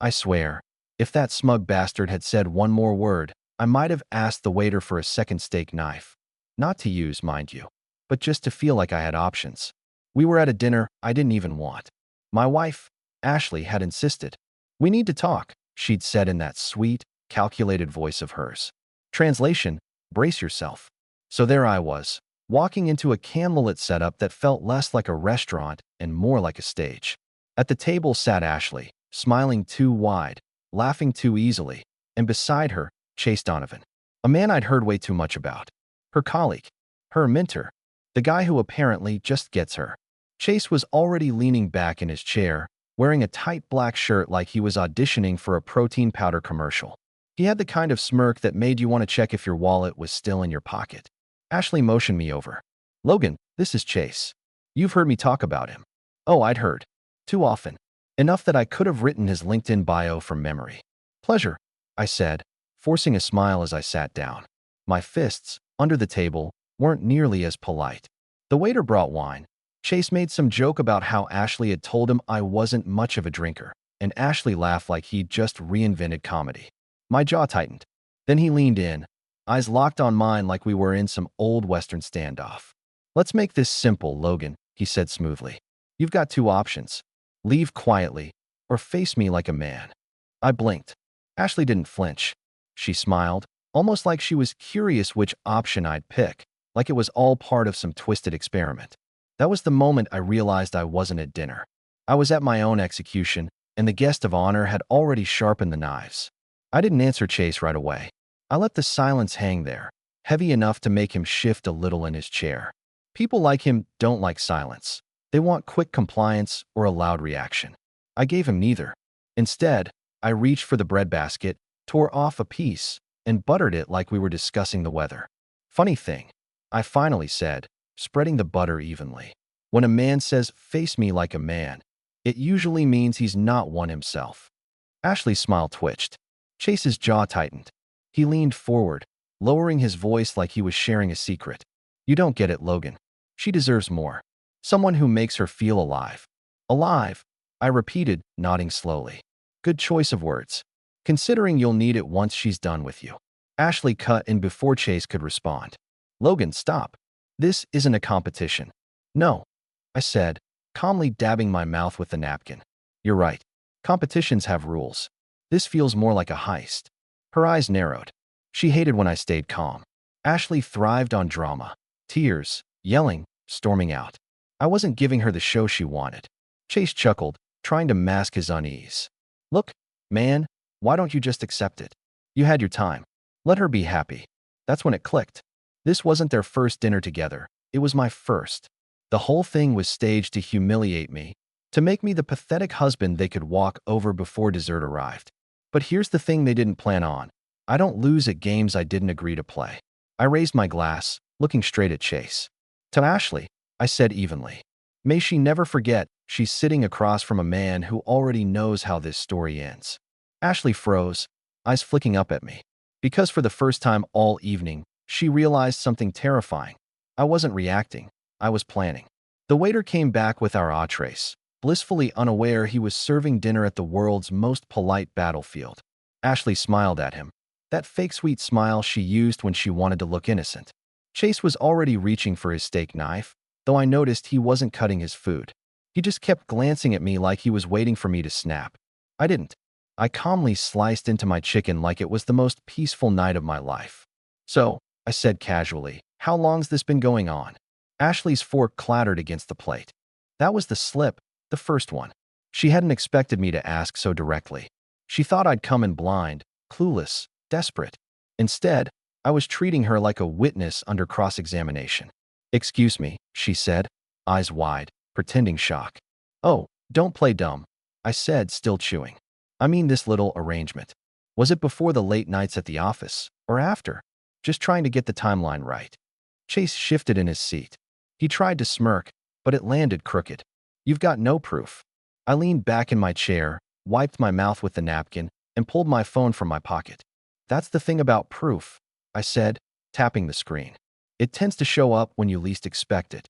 I swear, if that smug bastard had said one more word, I might have asked the waiter for a second steak knife. Not to use, mind you, but just to feel like I had options. We were at a dinner I didn't even want. My wife, Ashley, had insisted. "We need to talk," she'd said in that sweet, calculated voice of hers. Translation: brace yourself. So there I was, walking into a candlelit setup that felt less like a restaurant and more like a stage. At the table sat Ashley, smiling too wide, laughing too easily, and beside her, Chase Donovan, a man I'd heard way too much about. Her colleague, her mentor, the guy who apparently just gets her. Chase was already leaning back in his chair, wearing a tight black shirt like he was auditioning for a protein powder commercial. He had the kind of smirk that made you want to check if your wallet was still in your pocket. Ashley motioned me over. "Logan, this is Chase. You've heard me talk about him." Oh, I'd heard. Too often. Enough that I could have written his LinkedIn bio from memory. "Pleasure," I said, forcing a smile as I sat down. My fists, under the table, weren't nearly as polite. The waiter brought wine. Chase made some joke about how Ashley had told him I wasn't much of a drinker, and Ashley laughed like he'd just reinvented comedy. My jaw tightened. Then he leaned in, eyes locked on mine like we were in some old Western standoff. "Let's make this simple, Logan," he said smoothly. "You've got two options. Leave quietly, or face me like a man." I blinked. Ashley didn't flinch. She smiled, almost like she was curious which option I'd pick, like it was all part of some twisted experiment. That was the moment I realized I wasn't at dinner. I was at my own execution, and the guest of honor had already sharpened the knives. I didn't answer Chase right away. I let the silence hang there, heavy enough to make him shift a little in his chair. People like him don't like silence. They want quick compliance or a loud reaction. I gave him neither. Instead, I reached for the breadbasket, tore off a piece, and buttered it like we were discussing the weather. "Funny thing," I finally said, spreading the butter evenly. "When a man says, 'face me like a man,' it usually means he's not one himself." Ashley's smile twitched. Chase's jaw tightened. He leaned forward, lowering his voice like he was sharing a secret. "You don't get it, Logan. She deserves more. Someone who makes her feel alive." "Alive," I repeated, nodding slowly. "Good choice of words, considering you'll need it once she's done with you." Ashley cut in before Chase could respond. "Logan, stop. This isn't a competition." "No," I said, calmly dabbing my mouth with the napkin. "You're right. Competitions have rules. This feels more like a heist." Her eyes narrowed. She hated when I stayed calm. Ashley thrived on drama. Tears, yelling, storming out. I wasn't giving her the show she wanted. Chase chuckled, trying to mask his unease. "Look, man, why don't you just accept it? You had your time. Let her be happy." That's when it clicked. This wasn't their first dinner together. It was my first. The whole thing was staged to humiliate me, to make me the pathetic husband they could walk over before dessert arrived. But here's the thing they didn't plan on. I don't lose at games I didn't agree to play. I raised my glass, looking straight at Chase. "To Ashley," I said evenly. "May she never forget she's sitting across from a man who already knows how this story ends." Ashley froze, eyes flicking up at me. Because for the first time all evening, she realized something terrifying. I wasn't reacting. I was planning. The waiter came back with our entrees, blissfully unaware he was serving dinner at the world's most polite battlefield. Ashley smiled at him. That fake sweet smile she used when she wanted to look innocent. Chase was already reaching for his steak knife, though I noticed he wasn't cutting his food. He just kept glancing at me like he was waiting for me to snap. I didn't. I calmly sliced into my chicken like it was the most peaceful night of my life. "So," I said casually, "how long's this been going on?" Ashley's fork clattered against the plate. That was the slip, the first one. She hadn't expected me to ask so directly. She thought I'd come in blind, clueless, desperate. Instead, I was treating her like a witness under cross-examination. "Excuse me," she said, eyes wide, pretending shock. "Oh, don't play dumb," I said, still chewing. "I mean this little arrangement. Was it before the late nights at the office, or after? Just trying to get the timeline right." Chase shifted in his seat. He tried to smirk, but it landed crooked. "You've got no proof." I leaned back in my chair, wiped my mouth with the napkin, and pulled my phone from my pocket. "That's the thing about proof," I said, tapping the screen. "It tends to show up when you least expect it."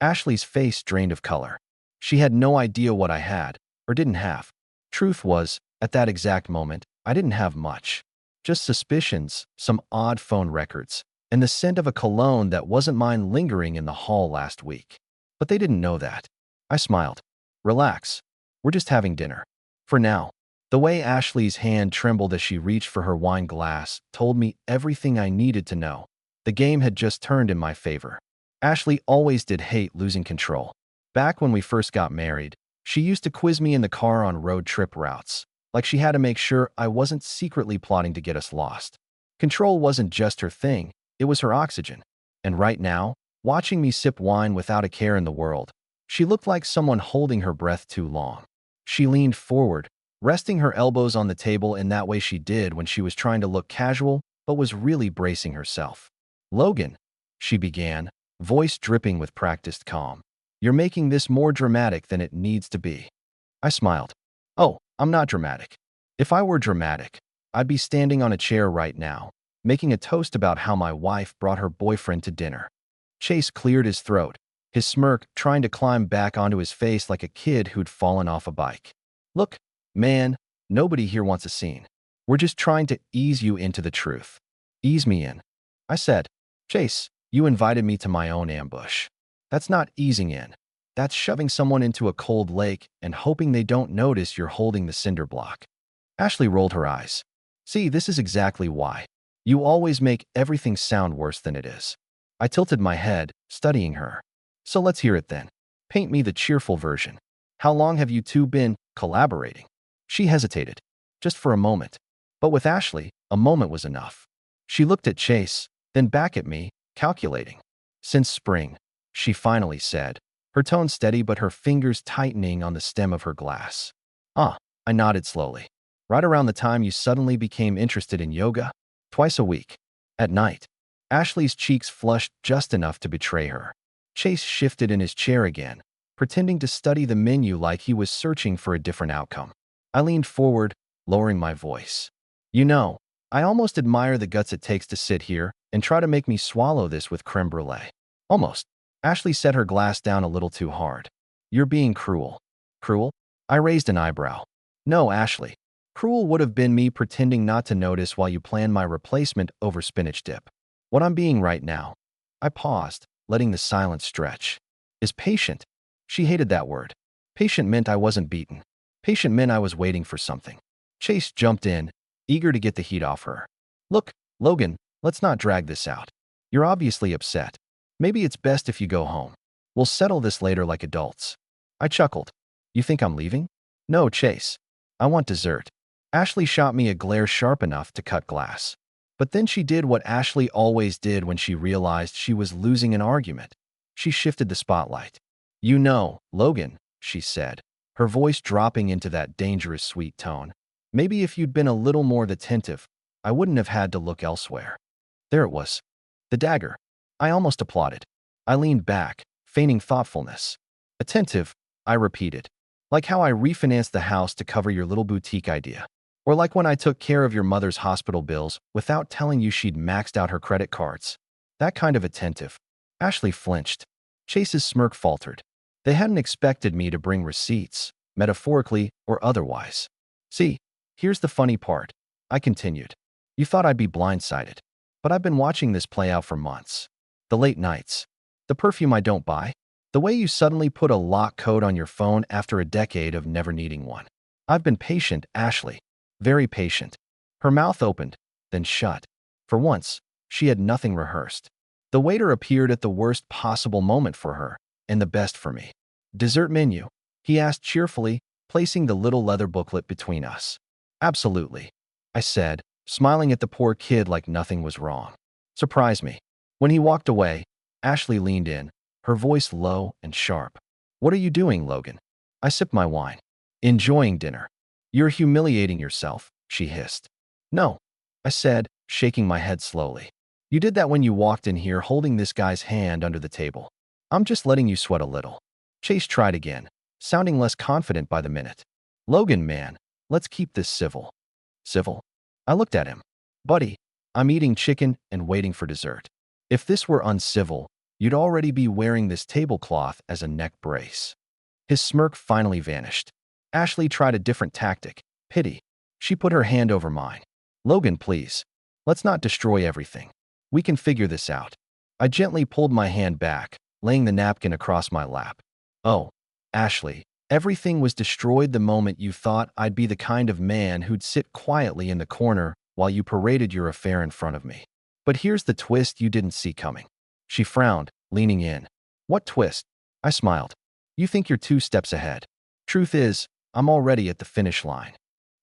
Ashley's face drained of color. She had no idea what I had, or didn't have. Truth was, At that exact moment, I didn't have much. Just suspicions, some odd phone records, and the scent of a cologne that wasn't mine lingering in the hall last week. But they didn't know that. I smiled. Relax. We're just having dinner. For now. The way Ashley's hand trembled as she reached for her wine glass told me everything I needed to know. The game had just turned in my favor. Ashley always did hate losing control. Back when we first got married, she used to quiz me in the car on road trip routes, like she had to make sure I wasn't secretly plotting to get us lost. Control wasn't just her thing, it was her oxygen. And right now, watching me sip wine without a care in the world, she looked like someone holding her breath too long. She leaned forward, resting her elbows on the table in that way she did when she was trying to look casual but was really bracing herself. "Logan," she began, voice dripping with practiced calm. "You're making this more dramatic than it needs to be." I smiled. "Oh, I'm not dramatic. If I were dramatic, I'd be standing on a chair right now, making a toast about how my wife brought her boyfriend to dinner." Chase cleared his throat, his smirk trying to climb back onto his face like a kid who'd fallen off a bike. "Look, man, nobody here wants a scene. We're just trying to ease you into the truth." "Ease me in," I said. "Chase, you invited me to my own ambush. That's not easing in. That's shoving someone into a cold lake and hoping they don't notice you're holding the cinder block." Ashley rolled her eyes. "See, this is exactly why. You always make everything sound worse than it is." I tilted my head, studying her. "So let's hear it then. Paint me the cheerful version. How long have you two been collaborating?" She hesitated, just for a moment. But with Ashley, a moment was enough. She looked at Chase, then back at me, calculating. "Since spring," she finally said, her tone steady but her fingers tightening on the stem of her glass. "Ah," I nodded slowly. "Right around the time you suddenly became interested in yoga? Twice a week. At night." Ashley's cheeks flushed just enough to betray her. Chase shifted in his chair again, pretending to study the menu like he was searching for a different outcome. I leaned forward, lowering my voice. "You know, I almost admire the guts it takes to sit here and try to make me swallow this with creme brulee. Almost." Ashley set her glass down a little too hard. "You're being cruel." "Cruel?" I raised an eyebrow. "No, Ashley. Cruel would have been me pretending not to notice while you planned my replacement over spinach dip. What I'm being right now," I paused, letting the silence stretch, "is patient." She hated that word. Patient meant I wasn't beaten. Patient meant I was waiting for something. Chase jumped in, eager to get the heat off her. "Look, Logan, let's not drag this out. You're obviously upset. Maybe it's best if you go home. We'll settle this later like adults." I chuckled. "You think I'm leaving?" "No, Chase. I want dessert." Ashley shot me a glare sharp enough to cut glass. But then she did what Ashley always did when she realized she was losing an argument. She shifted the spotlight. "You know, Logan," she said, her voice dropping into that dangerous sweet tone. "Maybe if you'd been a little more attentive, I wouldn't have had to look elsewhere." There it was. The dagger. I almost applauded. I leaned back, feigning thoughtfulness. "Attentive," I repeated. "Like how I refinanced the house to cover your little boutique idea. Or like when I took care of your mother's hospital bills without telling you she'd maxed out her credit cards. That kind of attentive." Ashley flinched. Chase's smirk faltered. They hadn't expected me to bring receipts, metaphorically or otherwise. "See, here's the funny part," I continued. "You thought I'd be blindsided. But I've been watching this play out for months. The late nights. The perfume I don't buy. The way you suddenly put a lock code on your phone after a decade of never needing one. I've been patient, Ashley. Very patient." Her mouth opened, then shut. For once, she had nothing rehearsed. The waiter appeared at the worst possible moment for her, and the best for me. "Dessert menu?" he asked cheerfully, placing the little leather booklet between us. "Absolutely," I said, smiling at the poor kid like nothing was wrong. "Surprise me." When he walked away, Ashley leaned in, her voice low and sharp. "What are you doing, Logan?" I sipped my wine. "Enjoying dinner." "You're humiliating yourself," she hissed. "No," I said, shaking my head slowly. "You did that when you walked in here holding this guy's hand under the table. I'm just letting you sweat a little." Chase tried again, sounding less confident by the minute. "Logan, man, let's keep this civil." "Civil?" I looked at him. "Buddy, I'm eating chicken and waiting for dessert. If this were uncivil, you'd already be wearing this tablecloth as a neck brace." His smirk finally vanished. Ashley tried a different tactic, pity. She put her hand over mine. Logan, please. Let's not destroy everything. We can figure this out. I gently pulled my hand back, laying the napkin across my lap. Oh, Ashley, everything was destroyed the moment you thought I'd be the kind of man who'd sit quietly in the corner while you paraded your affair in front of me. But here's the twist you didn't see coming. She frowned, leaning in. What twist? I smiled. You think you're 2 steps ahead. Truth is, I'm already at the finish line.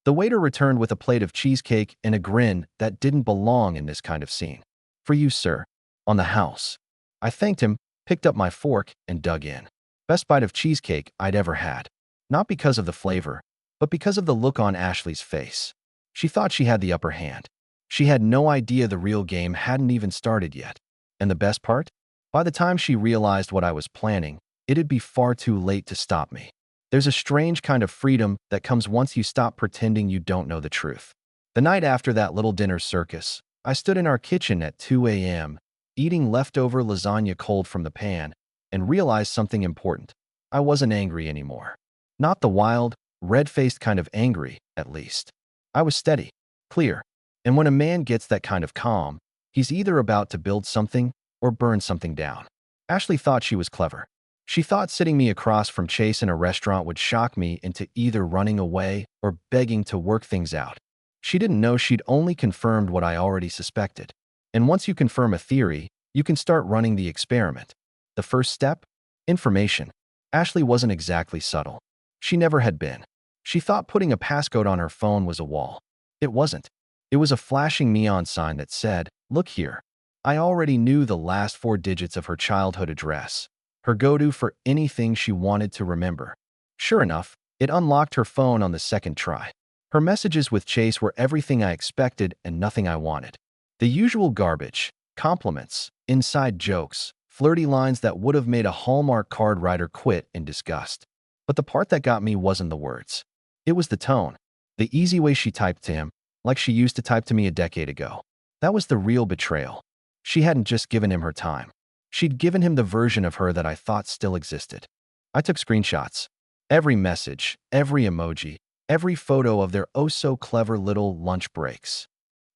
The waiter returned with a plate of cheesecake and a grin that didn't belong in this kind of scene. For you, sir. On the house. I thanked him, picked up my fork, and dug in. Best bite of cheesecake I'd ever had. Not because of the flavor, but because of the look on Ashley's face. She thought she had the upper hand. She had no idea the real game hadn't even started yet. And the best part? By the time she realized what I was planning, it'd be far too late to stop me. There's a strange kind of freedom that comes once you stop pretending you don't know the truth. The night after that little dinner circus, I stood in our kitchen at 2 a.m., eating leftover lasagna cold from the pan, and realized something important. I wasn't angry anymore. Not the wild, red-faced kind of angry, at least. I was steady, clear. And when a man gets that kind of calm, he's either about to build something or burn something down. Ashley thought she was clever. She thought sitting me across from Chase in a restaurant would shock me into either running away or begging to work things out. She didn't know she'd only confirmed what I already suspected. And once you confirm a theory, you can start running the experiment. The first step? Information. Ashley wasn't exactly subtle. She never had been. She thought putting a passcode on her phone was a wall. It wasn't. It was a flashing neon sign that said, "Look here." I already knew the last 4 digits of her childhood address, her go-to for anything she wanted to remember. Sure enough, it unlocked her phone on the second try. Her messages with Chase were everything I expected and nothing I wanted. The usual garbage, compliments, inside jokes, flirty lines that would have made a Hallmark card writer quit in disgust. But the part that got me wasn't the words. It was the tone. The easy way she typed to him, like she used to type to me a decade ago. That was the real betrayal. She hadn't just given him her time. She'd given him the version of her that I thought still existed. I took screenshots. Every message, every emoji, every photo of their oh-so-clever little lunch breaks.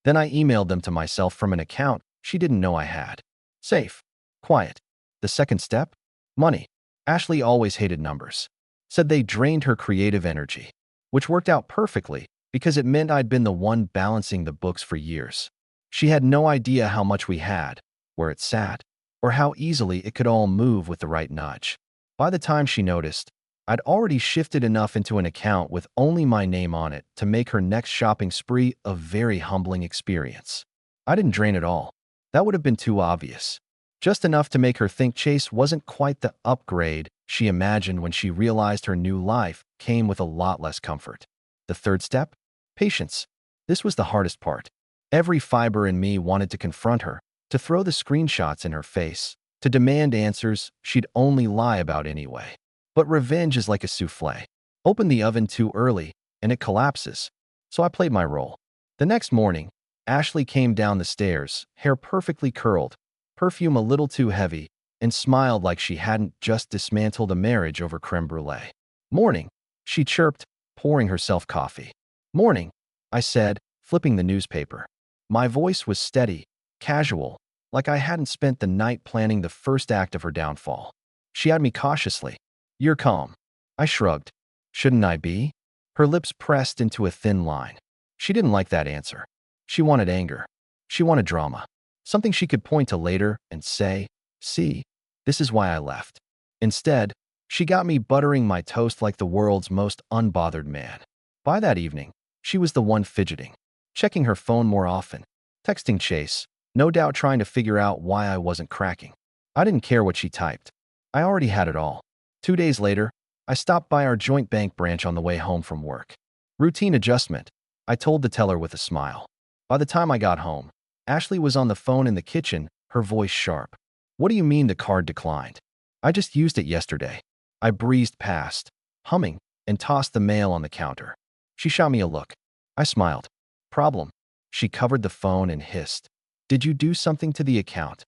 Then I emailed them to myself from an account she didn't know I had. Safe. Quiet. The second step? Money. Ashley always hated numbers. Said they drained her creative energy. Which worked out perfectly, because it meant I'd been the one balancing the books for years. She had no idea how much we had, where it sat, or how easily it could all move with the right nudge. By the time she noticed, I'd already shifted enough into an account with only my name on it to make her next shopping spree a very humbling experience. I didn't drain it all. That would have been too obvious. Just enough to make her think Chase wasn't quite the upgrade she imagined when she realized her new life came with a lot less comfort. The third step? Patience. This was the hardest part. Every fiber in me wanted to confront her, to throw the screenshots in her face, to demand answers she'd only lie about anyway. But revenge is like a souffle. Open the oven too early, and it collapses. So I played my role. The next morning, Ashley came down the stairs, hair perfectly curled, perfume a little too heavy, and smiled like she hadn't just dismantled a marriage over creme brulee. Morning, she chirped, pouring herself coffee. Morning, I said, flipping the newspaper. My voice was steady, casual, like I hadn't spent the night planning the first act of her downfall. She eyed me cautiously. You're calm. I shrugged. Shouldn't I be? Her lips pressed into a thin line. She didn't like that answer. She wanted anger. She wanted drama. Something she could point to later and say, see, this is why I left. Instead, she got me buttering my toast like the world's most unbothered man. By that evening, she was the one fidgeting, checking her phone more often, texting Chase, no doubt trying to figure out why I wasn't cracking. I didn't care what she typed. I already had it all. 2 days later, I stopped by our joint bank branch on the way home from work. Routine adjustment, I told the teller with a smile. By the time I got home, Ashley was on the phone in the kitchen, her voice sharp. What do you mean the card declined? I just used it yesterday. I breezed past, humming, and tossed the mail on the counter. She shot me a look. I smiled. Problem. She covered the phone and hissed. Did you do something to the account?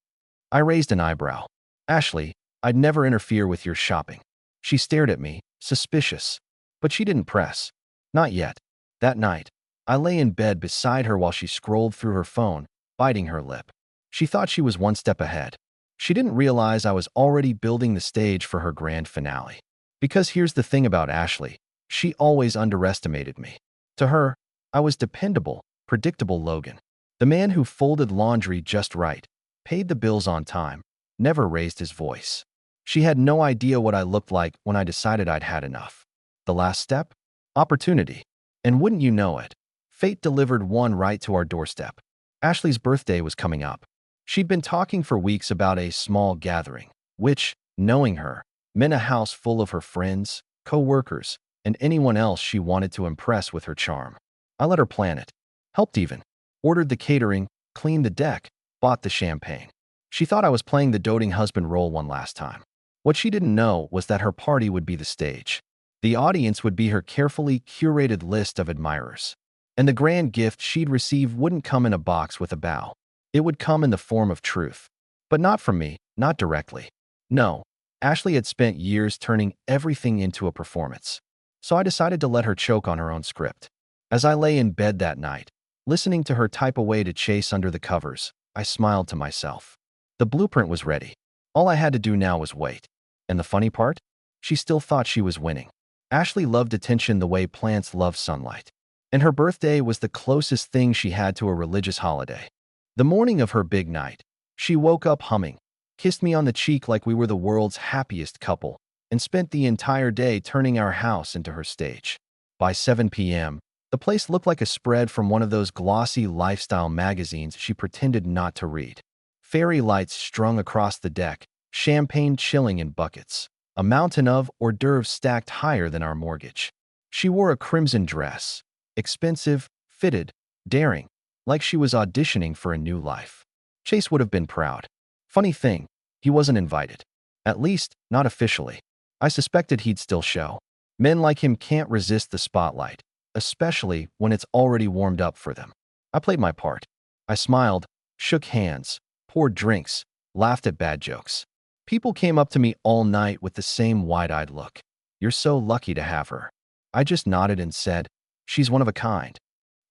I raised an eyebrow. Ashley, I'd never interfere with your shopping. She stared at me, suspicious. But she didn't press. Not yet. That night, I lay in bed beside her while she scrolled through her phone, biting her lip. She thought she was one step ahead. She didn't realize I was already building the stage for her grand finale. Because here's the thing about Ashley. She always underestimated me. To her, I was dependable, predictable Logan. The man who folded laundry just right, paid the bills on time, never raised his voice. She had no idea what I looked like when I decided I'd had enough. The last step? Opportunity. And wouldn't you know it, fate delivered one right to our doorstep. Ashley's birthday was coming up. She'd been talking for weeks about a small gathering, which, knowing her, meant a house full of her friends, co-workers, and anyone else she wanted to impress with her charm. I let her plan it, helped even, ordered the catering, cleaned the deck, bought the champagne. She thought I was playing the doting husband role one last time. What she didn't know was that her party would be the stage. The audience would be her carefully curated list of admirers. And the grand gift she'd receive wouldn't come in a box with a bow. It would come in the form of truth. But not from me, not directly. No, Ashley had spent years turning everything into a performance. So I decided to let her choke on her own script. As I lay in bed that night, listening to her type away to Chase under the covers, I smiled to myself. The blueprint was ready. All I had to do now was wait. And the funny part? She still thought she was winning. Ashley loved attention the way plants love sunlight. And her birthday was the closest thing she had to a religious holiday. The morning of her big night, she woke up humming, kissed me on the cheek like we were the world's happiest couple, and spent the entire day turning our house into her stage. By 7 p.m., the place looked like a spread from one of those glossy lifestyle magazines she pretended not to read. Fairy lights strung across the deck, champagne chilling in buckets, a mountain of hors d'oeuvres stacked higher than our mortgage. She wore a crimson dress, expensive, fitted, daring, like she was auditioning for a new life. Chase would have been proud. Funny thing, he wasn't invited. At least, not officially. I suspected he'd still show. Men like him can't resist the spotlight, especially when it's already warmed up for them. I played my part. I smiled, shook hands, poured drinks, laughed at bad jokes. People came up to me all night with the same wide-eyed look. "You're so lucky to have her." I just nodded and said, "She's one of a kind."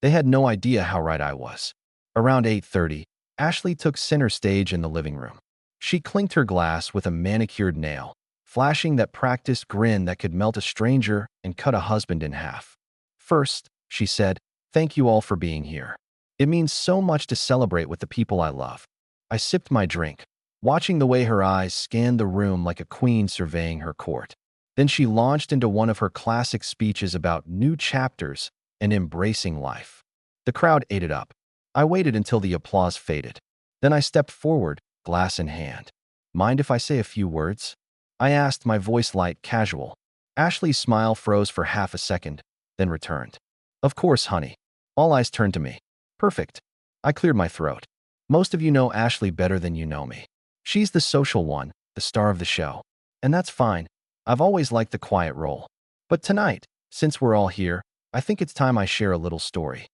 They had no idea how right I was. Around 8:30, Ashley took center stage in the living room. She clinked her glass with a manicured nail, flashing that practiced grin that could melt a stranger and cut a husband in half. "First," she said, "thank you all for being here. It means so much to celebrate with the people I love." I sipped my drink, watching the way her eyes scanned the room like a queen surveying her court. Then she launched into one of her classic speeches about new chapters and embracing life. The crowd ate it up. I waited until the applause faded. Then I stepped forward, glass in hand. "Mind if I say a few words?" I asked, my voice light, casual. Ashley's smile froze for half a second, then returned. "Of course, honey." All eyes turned to me. "Perfect." I cleared my throat. "Most of you know Ashley better than you know me. She's the social one, the star of the show. And that's fine. I've always liked the quiet role. But tonight, since we're all here, I think it's time I share a little story."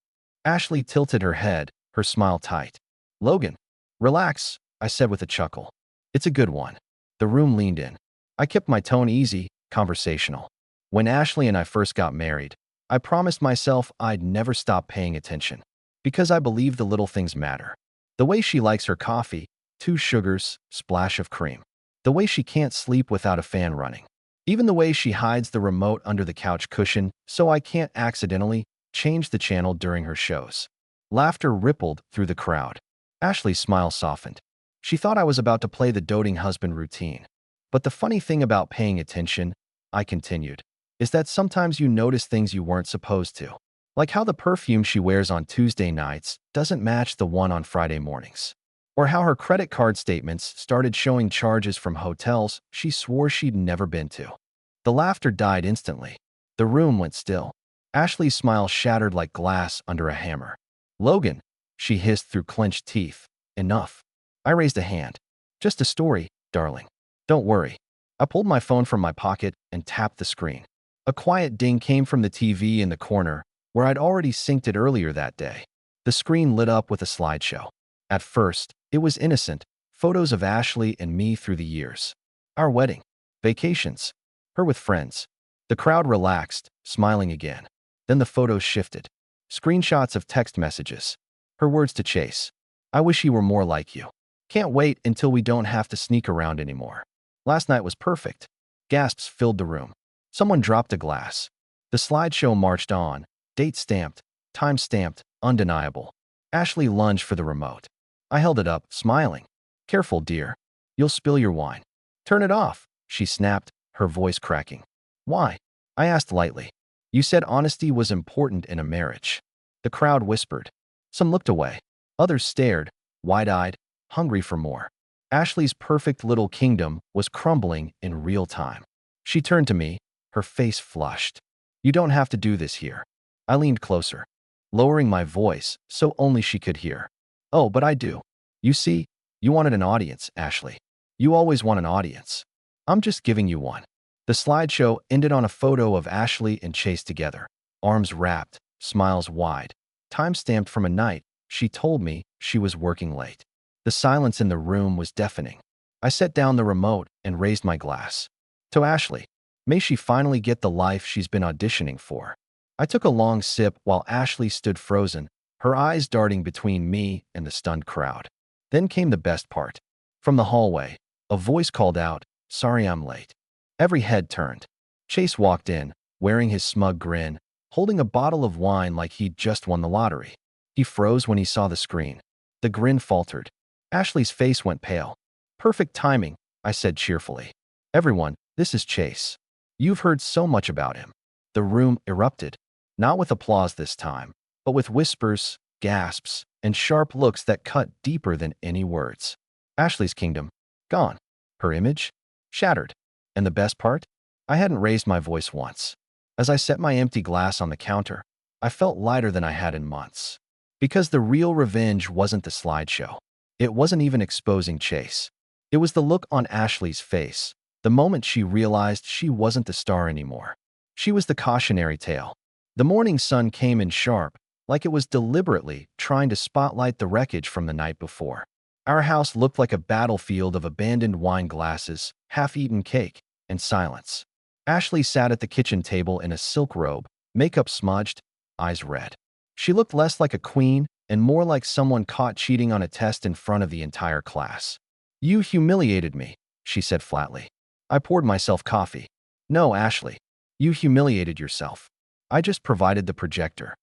Ashley tilted her head, her smile tight. "Logan, relax," I said with a chuckle. "It's a good one." The room leaned in. I kept my tone easy, conversational. When Ashley and I first got married, I promised myself I'd never stop paying attention. Because I believe the little things matter. The way she likes her coffee, 2 sugars, splash of cream. The way she can't sleep without a fan running. Even the way she hides the remote under the couch cushion so I can't accidentally change the channel during her shows. Laughter rippled through the crowd. Ashley's smile softened. She thought I was about to play the doting husband routine. "But the funny thing about paying attention," I continued, "is that sometimes you notice things you weren't supposed to. Like how the perfume she wears on Tuesday nights doesn't match the one on Friday mornings. Or how her credit card statements started showing charges from hotels she swore she'd never been to." The laughter died instantly. The room went still. Ashley's smile shattered like glass under a hammer. "Logan," she hissed through clenched teeth, "enough." I raised a hand. "Just a story, darling. Don't worry." I pulled my phone from my pocket and tapped the screen. A quiet ding came from the TV in the corner, where I'd already synced it earlier that day. The screen lit up with a slideshow. At first, it was innocent, photos of Ashley and me through the years. Our wedding, vacations, her with friends. The crowd relaxed, smiling again. Then the photos shifted. Screenshots of text messages. Her words to Chase. I wish he were more like you. Can't wait until we don't have to sneak around anymore. Last night was perfect. Gasps filled the room. Someone dropped a glass. The slideshow marched on. Date stamped. Time stamped. Undeniable. Ashley lunged for the remote. I held it up, smiling. Careful, dear. You'll spill your wine. Turn it off, she snapped, her voice cracking. Why? I asked lightly. You said honesty was important in a marriage. The crowd whispered. Some looked away. Others stared, wide-eyed, hungry for more. Ashley's perfect little kingdom was crumbling in real time. She turned to me, her face flushed. You don't have to do this here. I leaned closer, lowering my voice so only she could hear. Oh, but I do. You see, you wanted an audience, Ashley. You always want an audience. I'm just giving you one. The slideshow ended on a photo of Ashley and Chase together, arms wrapped, smiles wide. Time stamped from a night she told me she was working late. The silence in the room was deafening. I set down the remote and raised my glass. To Ashley, may she finally get the life she's been auditioning for. I took a long sip while Ashley stood frozen, her eyes darting between me and the stunned crowd. Then came the best part. From the hallway, a voice called out, "Sorry I'm late." Every head turned. Chase walked in, wearing his smug grin, holding a bottle of wine like he'd just won the lottery. He froze when he saw the screen. The grin faltered. Ashley's face went pale. Perfect timing, I said cheerfully. Everyone, this is Chase. You've heard so much about him. The room erupted, not with applause this time, but with whispers, gasps, and sharp looks that cut deeper than any words. Ashley's kingdom, gone. Her image, shattered. And the best part? I hadn't raised my voice once. As I set my empty glass on the counter, I felt lighter than I had in months. Because the real revenge wasn't the slideshow. It wasn't even exposing Chase. It was the look on Ashley's face, the moment she realized she wasn't the star anymore. She was the cautionary tale. The morning sun came in sharp, like it was deliberately trying to spotlight the wreckage from the night before. Our house looked like a battlefield of abandoned wine glasses, half-eaten cake, and silence. Ashley sat at the kitchen table in a silk robe, makeup smudged, eyes red. She looked less like a queen and more like someone caught cheating on a test in front of the entire class. You humiliated me, she said flatly. I poured myself coffee. No, Ashley. You humiliated yourself. I just provided the projector.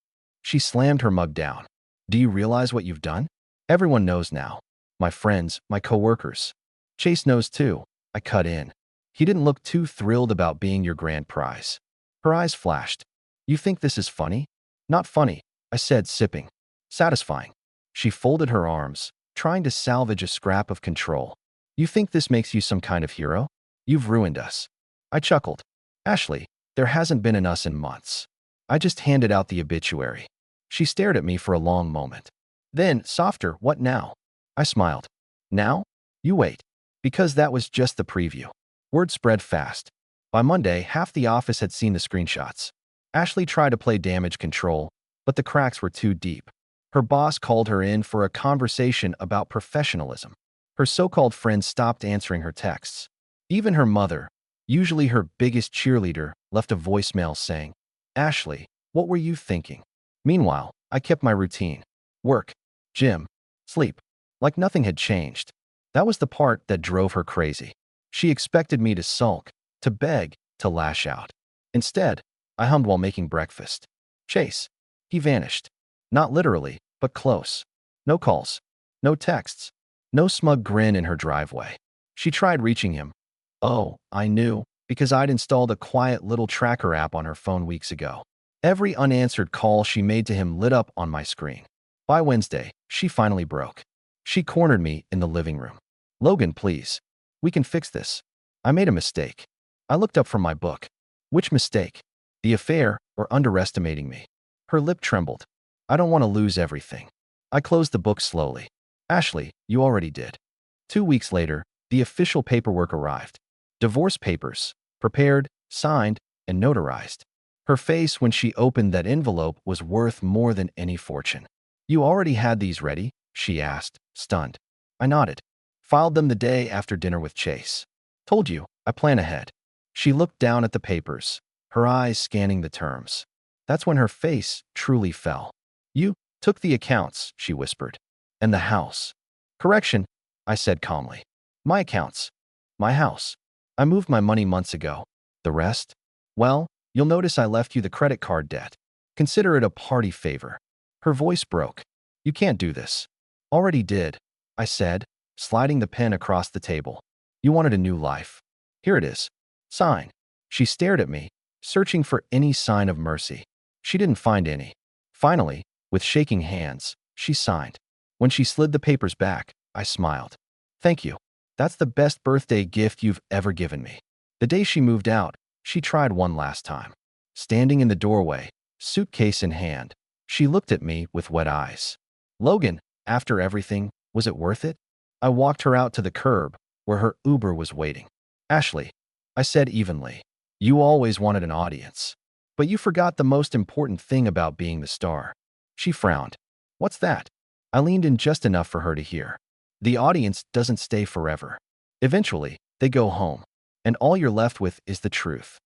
She slammed her mug down. Do you realize what you've done? Everyone knows now. My friends, my coworkers. Chase knows too. I cut in. He didn't look too thrilled about being your grand prize. Her eyes flashed. You think this is funny? Not funny, I said, sipping. Satisfying. She folded her arms, trying to salvage a scrap of control. You think this makes you some kind of hero? You've ruined us. I chuckled. Ashley, there hasn't been an us in months. I just handed out the obituary. She stared at me for a long moment. Then, softer, what now? I smiled. Now? You wait. Because that was just the preview. Word spread fast. By Monday, half the office had seen the screenshots. Ashley tried to play damage control, but the cracks were too deep. Her boss called her in for a conversation about professionalism. Her so-called friends stopped answering her texts. Even her mother, usually her biggest cheerleader, left a voicemail saying, Ashley, what were you thinking? Meanwhile, I kept my routine. Work, gym, sleep. Like nothing had changed. That was the part that drove her crazy. She expected me to sulk, to beg, to lash out. Instead, I hummed while making breakfast. Chase. He vanished. Not literally, but close. No calls. No texts. No smug grin in her driveway. She tried reaching him. Oh, I knew, because I'd installed a quiet little tracker app on her phone weeks ago. Every unanswered call she made to him lit up on my screen. By Wednesday, she finally broke. She cornered me in the living room. Logan, please. We can fix this. I made a mistake. I looked up from my book. Which mistake? The affair or underestimating me? Her lip trembled. I don't want to lose everything. I closed the book slowly. Ashley, you already did. 2 weeks later, the official paperwork arrived. Divorce papers, prepared, signed, and notarized. Her face when she opened that envelope was worth more than any fortune. You already had these ready? She asked, stunned. I nodded. Filed them the day after dinner with Chase. Told you, I plan ahead. She looked down at the papers, her eyes scanning the terms. That's when her face truly fell. You took the accounts, she whispered. And the house. Correction, I said calmly. My accounts. My house. I moved my money months ago. The rest? Well, you'll notice I left you the credit card debt. Consider it a party favor. Her voice broke. You can't do this. Already did, I said, sliding the pen across the table. You wanted a new life. Here it is. Sign. She stared at me, searching for any sign of mercy. She didn't find any. Finally, with shaking hands, she signed. When she slid the papers back, I smiled. Thank you. That's the best birthday gift you've ever given me. The day she moved out, she tried one last time. Standing in the doorway, suitcase in hand, she looked at me with wet eyes. Logan, after everything, was it worth it? I walked her out to the curb, where her Uber was waiting. Ashley, I said evenly, you always wanted an audience. But you forgot the most important thing about being the star. She frowned. What's that? I leaned in just enough for her to hear. The audience doesn't stay forever. Eventually, they go home, and all you're left with is the truth.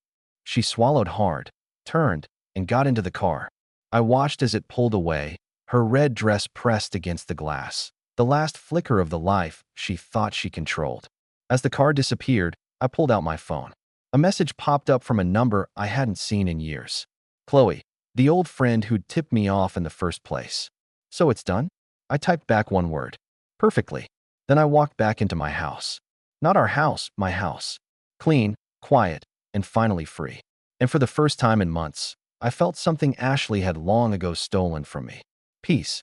She swallowed hard, turned, and got into the car. I watched as it pulled away, her red dress pressed against the glass, the last flicker of the life she thought she controlled. As the car disappeared, I pulled out my phone. A message popped up from a number I hadn't seen in years. Chloe, the old friend who'd tipped me off in the first place. So it's done? I typed back one word. Perfectly. Then I walked back into my house. Not our house, my house. Clean, quiet, and finally free. And for the first time in months, I felt something Ashley had long ago stolen from me. Peace.